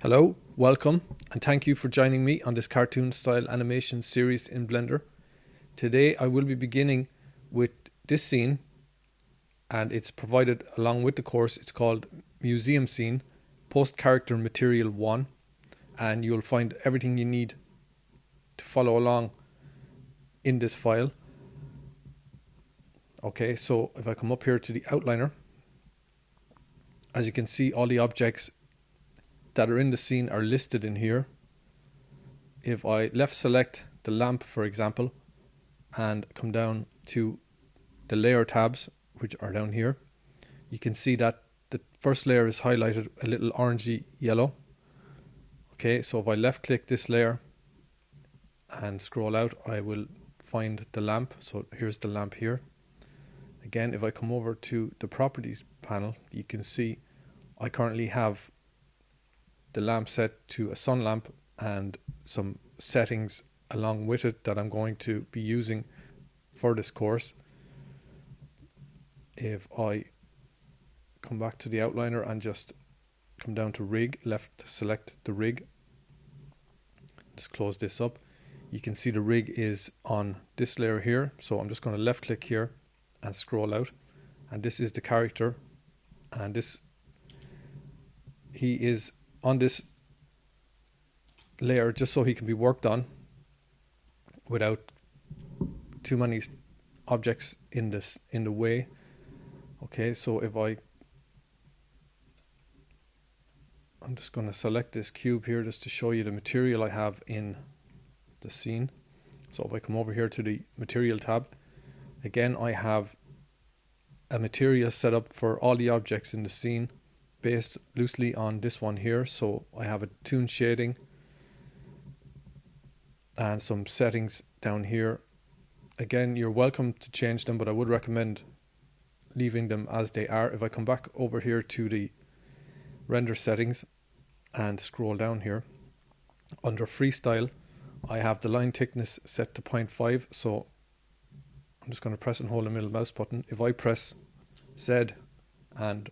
Hello, welcome, and thank you for joining me on this cartoon-style animation series in Blender. Today I will be beginning with this scene, and it's provided along with the course. It's called Museum Scene, Post Character Material 1, and you'll find everything you need to follow along in this file. Okay, so if I come up here to the outliner, as you can see, all the objects that are in the scene are listed in here. If I left select the lamp, for example, and come down to the layer tabs, which are down here, you can see that the first layer is highlighted a little orangey yellow. Okay, so if I left click this layer and scroll out, I will find the lamp. So here's the lamp here. Again, if I come over to the properties panel, you can see I currently have the lamp set to a sun lamp and some settings along with it that I'm going to be using for this course. If I come back to the outliner and just come down to rig, left select the rig, just close this up, you can see the rig is on this layer here. So I'm just going to left click here and scroll out, and this is the character, and he is on this layer just so he can be worked on without too many objects in the way. Okay, so if I'm just going to select this cube here just to show you the material I have in the scene. So if I come over here to the material tab, again I have a material set up for all the objects in the scene based loosely on this one here. So I have a toon shading and some settings down here. Again, you're welcome to change them, but I would recommend leaving them as they are. If I come back over here to the render settings and scroll down here, under freestyle I have the line thickness set to 0.5. so I'm just going to press and hold the middle mouse button. If I press Z and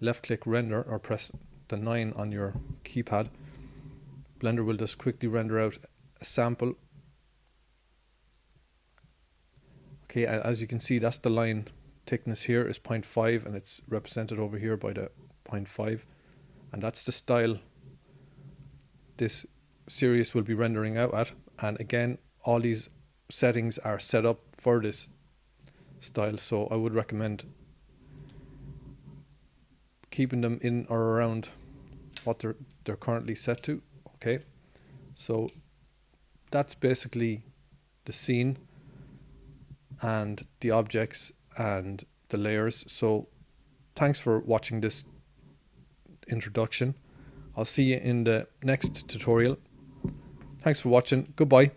left click render, or press the 9 on your keypad, Blender will just quickly render out a sample. Okay, as you can see, that's the line thickness here is 0.5, and it's represented over here by the 0.5, and that's the style this series will be rendering out at. And again, all these settings are set up for this style, so I would recommend keeping them in or around what they're currently set to. Okay, so that's basically the scene and the objects and the layers. So thanks for watching this introduction. I'll see you in the next tutorial. Thanks for watching. Goodbye.